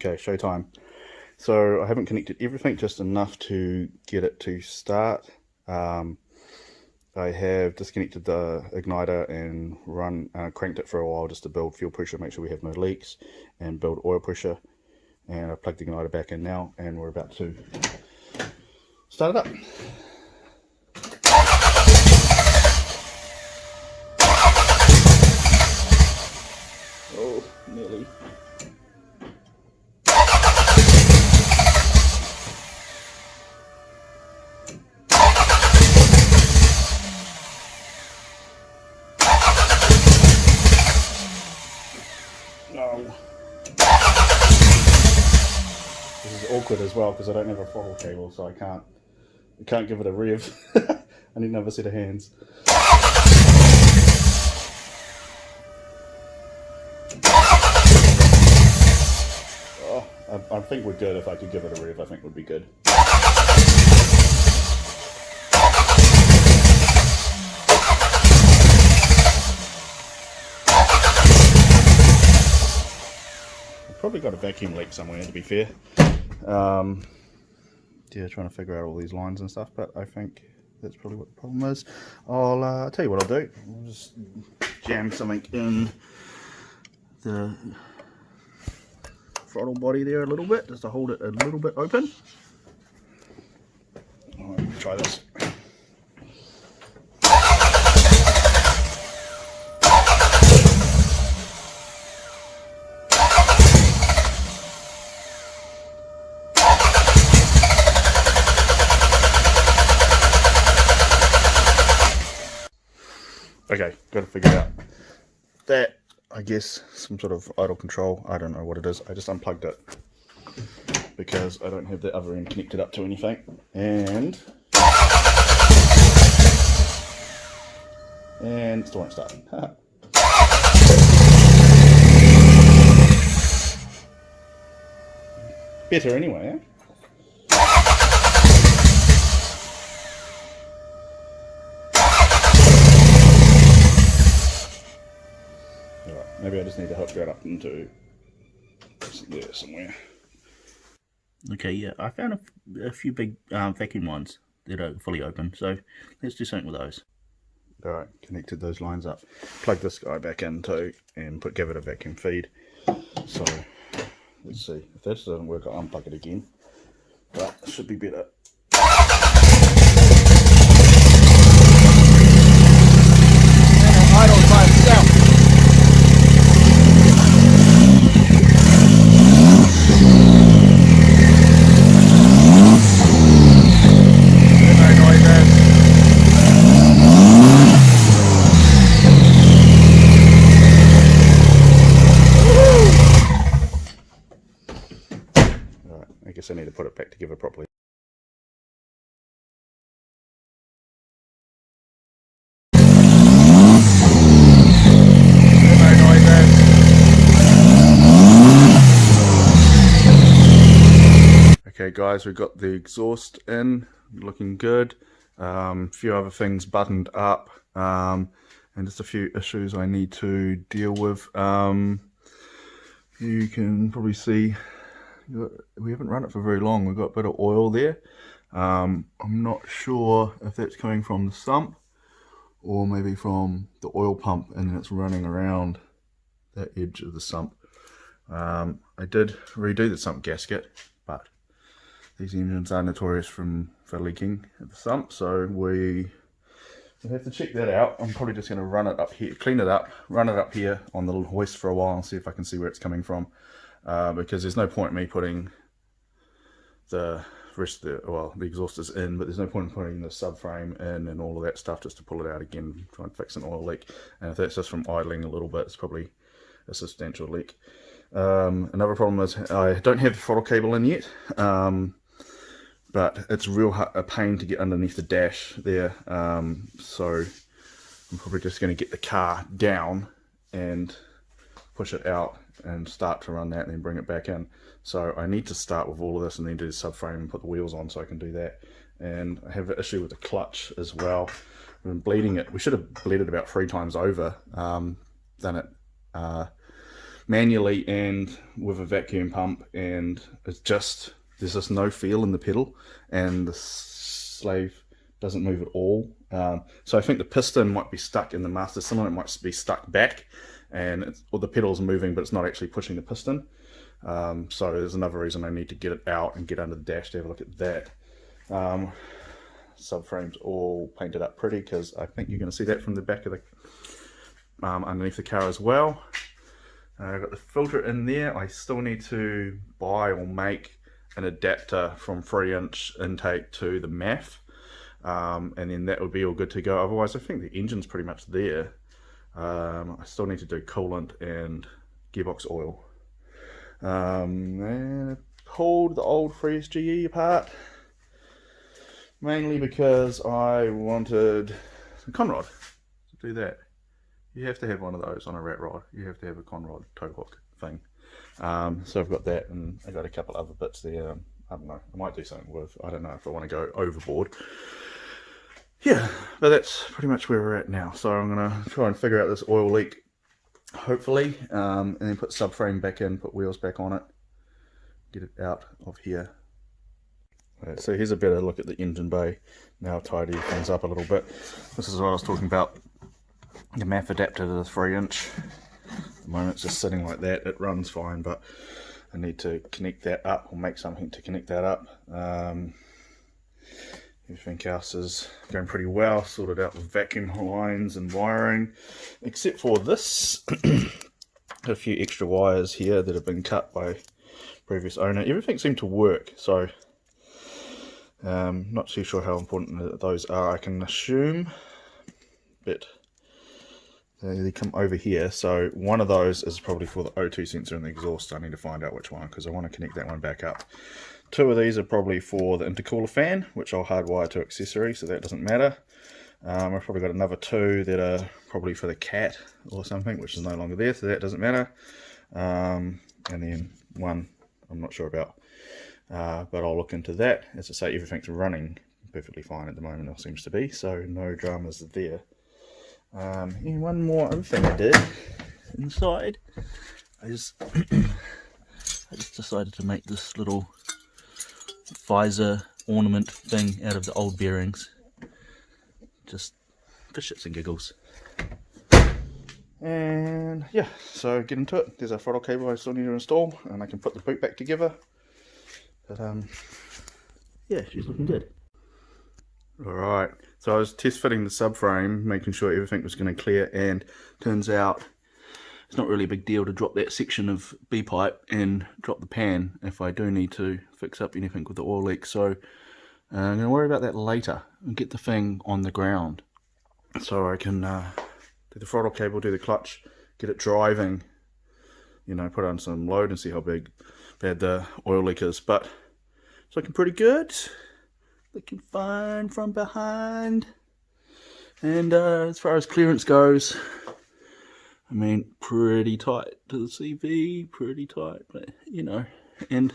Okay, showtime. So I haven't connected everything, just enough to get it to start. I have disconnected the igniter and cranked it for a while just to build fuel pressure, make sure we have no leaks, and build oil pressure. And I plugged the igniter back in now, and we're about to start it up. Oh, nearly. No. This is awkward as well because I don't have a throttle cable, so I can't give it a rev. I need another set of hands. Oh, I think we're good. If I could give it a rev, I think would be good. Probably got a vacuum leak somewhere, to be fair. Yeah, trying to figure out all these lines and stuff, but I think that's probably what the problem is. I'll tell you what I'll do. I'll just jam something in the throttle body there a little bit, just to hold it a little bit open. Let me try this. Okay, got to figure out that, I guess, some sort of idle control. I don't know what it is. I just unplugged it because I don't have the other end connected up to anything. And it still won't start. Better anyway, eh? Maybe I just need to hook that up into there somewhere. Okay, yeah, I found a few big vacuum ones that are fully open, so let's do something with those. Alright, connected those lines up. Plug this guy back in too, and give it a vacuum feed. So, let's see. If this doesn't work, I'll unplug it again. But it should be better. Idle by itself. I guess I need to put it back together properly. Okay guys, we've got the exhaust in, looking good. A few other things buttoned up, and just a few issues I need to deal with. You can probably see we haven't run it for very long. We've got a bit of oil there. I'm not sure if that's coming from the sump or maybe from the oil pump, and then it's running around that edge of the sump. I did redo the sump gasket, but these engines are notorious for leaking at the sump, so we have to check that out. I'm probably just going to run it up here, clean it up, run it up here on the little hoist for a while and see if I can see where it's coming from. Because there's no point in me putting the rest of the exhausters in, but there's no point in putting the subframe in and all of that stuff just to pull it out again, try and fix an oil leak. And if that's just from idling a little bit, it's probably a substantial leak. Another problem is I don't have the throttle cable in yet, but it's a pain to get underneath the dash there. So I'm probably just going to get the car down and push it out and start to run that and then bring it back in. So I need to start with all of this and then do the subframe and put the wheels on so I can do that. And I have an issue with the clutch as well. We've been bleeding it. We should have bled it about 3 times over, done it manually and with a vacuum pump, and it's just, there's just no feel in the pedal, and the slave doesn't move at all. So I think the piston might be stuck in the master cylinder. It might be stuck back, and or the pedal's moving, but it's not actually pushing the piston. So there's another reason I need to get it out and get under the dash to have a look at that. Subframe's all painted up pretty, because I think you're going to see that from the back of the underneath the car as well. I've got the filter in there. I still need to buy or make an adapter from 3-inch intake to the MAF, and then that would be all good to go. Otherwise I think the engine's pretty much there. I still need to do coolant and gearbox oil. And I pulled the old 3SGE apart, mainly because I wanted a conrod to do that. You have to have one of those on a RatRod. You have to have a conrod tow hook thing. So I've got that, and I got a couple other bits there. I don't know, I might do something with, I don't know if I want to go overboard. Yeah, but that's pretty much where we're at now. So I'm going to try and figure out this oil leak, hopefully, and then put subframe back in, put wheels back on it, get it out of here. Right, so here's a better look at the engine bay. Now I've tidied things up a little bit. This is what I was talking about, the MAF adapter to the 3-inch. At the moment it's just sitting like that. It runs fine, but I need to connect that up, or make something to connect that up. Everything else is going pretty well, sorted out with vacuum lines and wiring, except for this. A few extra wires here that have been cut by previous owner. Everything seemed to work, so not too sure how important those are. I can assume, but they come over here, so one of those is probably for the O2 sensor and the exhaust. I need to find out which one, because I want to connect that one back up. 2 of these are probably for the intercooler fan, which I'll hardwire to accessory, so that doesn't matter. I've probably got another 2 that are probably for the cat or something, which is no longer there, so that doesn't matter. And then one I'm not sure about, but I'll look into that. As I say, everything's running perfectly fine at the moment, it seems to be, so no dramas there. And one more other thing I did inside, I just decided to make this little visor ornament thing out of the old bearings, just for shits and giggles. And yeah, so get into it. There's a throttle cable I still need to install, and I can put the boot back together. But yeah, she's looking good. Alright, so I was test fitting the subframe, making sure everything was going to clear, and turns out it's not really a big deal to drop that section of B-pipe and drop the pan if I do need to fix up anything with the oil leak. So I'm going to worry about that later and get the thing on the ground, so I can do the throttle cable, do the clutch, get it driving, you know, put on some load and see how bad the oil leak is. But it's looking pretty good. Looking fine from behind. And as far as clearance goes, I mean, pretty tight to the CV, pretty tight, but you know, and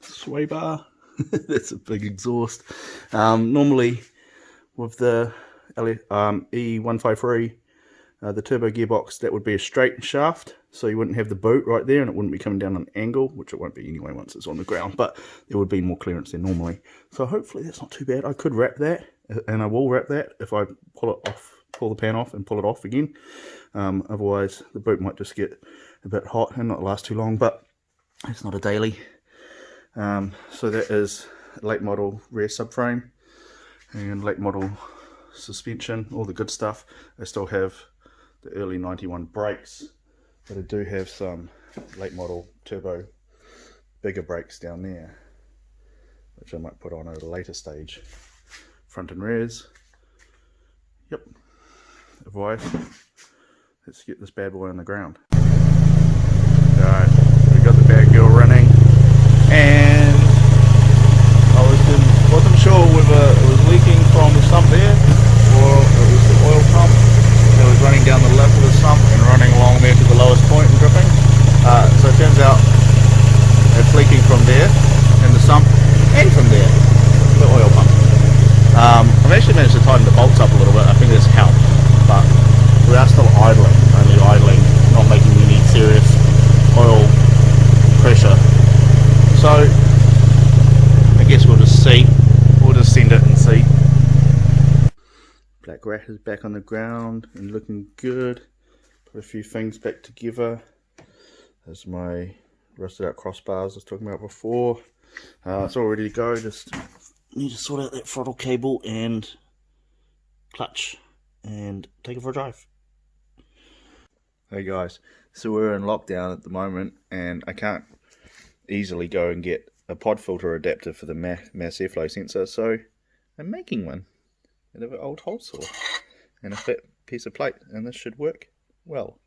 sway bar, that's a big exhaust. Normally with the E153, the turbo gearbox, that would be a straight shaft, so you wouldn't have the boot right there, and it wouldn't be coming down an angle, which it won't be anyway once it's on the ground, but there would be more clearance there normally. So hopefully that's not too bad. I could wrap that, and I will wrap that if I pull the pan off and pull it off again. Otherwise the boot might just get a bit hot and not last too long, but it's not a daily. So that is late model rear subframe and late model suspension, all the good stuff. I still have the early 91 brakes, but I do have some late model turbo bigger brakes down there, which I might put on at a later stage. Front and rears. Yep. Otherwise, let's get this bad boy on the ground. Alright, we got the bad girl running, and I wasn't sure whether it was leaking from the sump there, or it was the oil pump that was running down the lip of the sump and running along there to the lowest point and dripping. So it turns out it's leaking from there, in the sump, and from there, the oil pump. I've actually managed to tighten the bolts up a little bit. I think that's helped, but we are still idling, only idling, not making BLACKRAT is back on the ground and looking good. Put a few things back together. There's my rusted out crossbars I was talking about before. It's all ready to go. Just need to sort out that throttle cable and clutch and take it for a drive. Hey guys, so we're in lockdown at the moment and I can't easily go and get a pod filter adapter for the mass airflow sensor, so I'm making one out of an old hole saw and a fat piece of plate, and this should work well.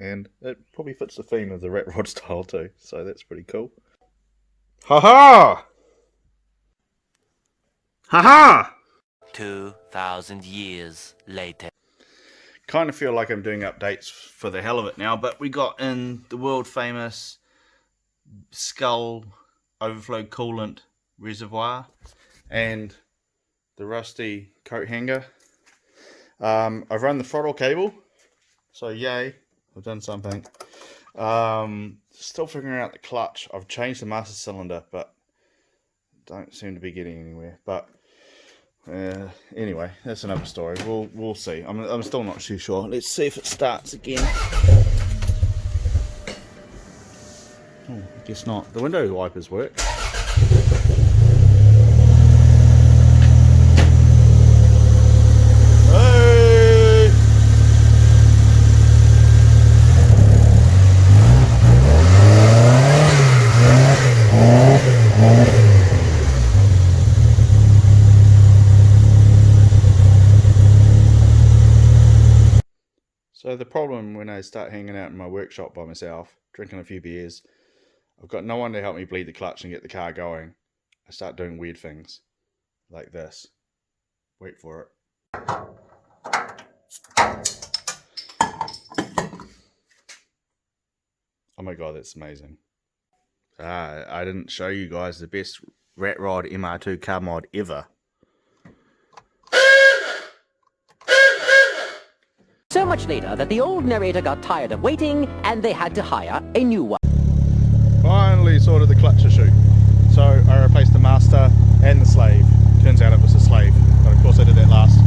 And it probably fits the theme of the RatRod style too, so that's pretty cool. Ha-ha! Ha-ha! 2,000 years later. Kind of feel like I'm doing updates for the hell of it now, but we got in the world famous skull overflow coolant reservoir and the rusty coat hanger. I've run the throttle cable, so yay, I've done something. Still figuring out the clutch. I've changed the master cylinder, but don't seem to be getting anywhere. But anyway, that's another story. We'll see. I'm still not too sure. Let's see if it starts again. Oh, I guess not. The window wipers work. Hey! So the problem when I start hanging out in my workshop by myself, drinking a few beers, I've got no one to help me bleed the clutch and get the car going. I start doing weird things like this. Wait for it. Oh my god, that's amazing. I didn't show you guys the best RatRod MR2 car mod ever. So much later that the old narrator got tired of waiting and they had to hire a new one. Finally sorted the clutch issue. So I replaced the master and the slave. Turns out it was the slave, but of course I did that last.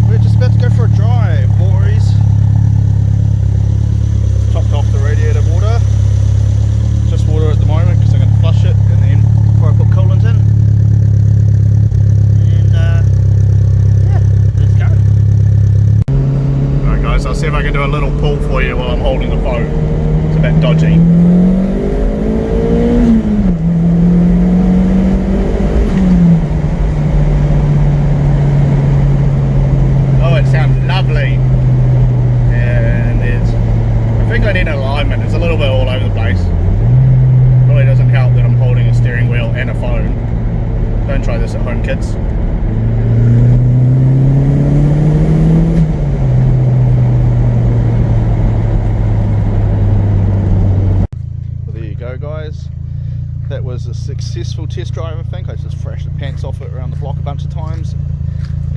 We're just about to go for a drive, boys. Topped off the radiator water. Just water at the moment because I'm going to flush it and then before I put coolant in. And yeah, let's go. Alright guys, I'll see if I can do a little pull for you while I'm holding the phone. It's a bit dodgy. Oh, it sounds lovely. And I think I need an alignment. It's a little bit all over the place. Really doesn't help that I'm holding a steering wheel and a phone. Don't try this at home, kids. Well, there you go, guys. That was a successful test drive, I think. I just thrashed the pants off it around the block a bunch of times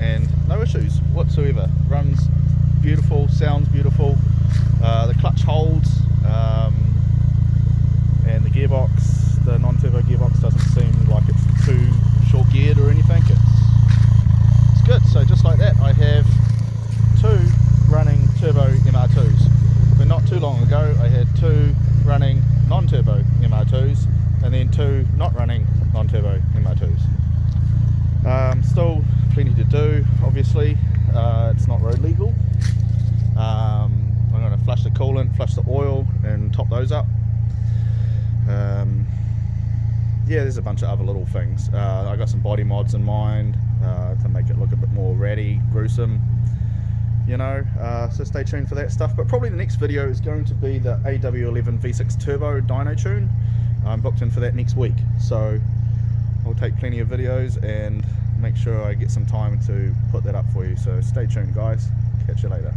and no issues whatsoever. Runs beautiful, sounds beautiful. The clutch holds, and the gearbox, the non-turbo gearbox, doesn't seem like it's too short geared or anything. It's good. So just like that, I have two running turbo MR2s. But not too long ago I had two running non-turbo MR2s and then two not running non-turbo MR2s. Still plenty to do, obviously. It's not road legal. I'm going to flush the coolant, flush the oil and top those up. Yeah, there's a bunch of other little things. I got some body mods in mind to make it look a bit more ratty, gruesome, you know, so stay tuned for that stuff. But probably the next video is going to be the AW11 V6 Turbo dyno tune. I'm booked in for that next week, so I'll take plenty of videos and make sure I get some time to put that up for you. So stay tuned, guys. Catch you later.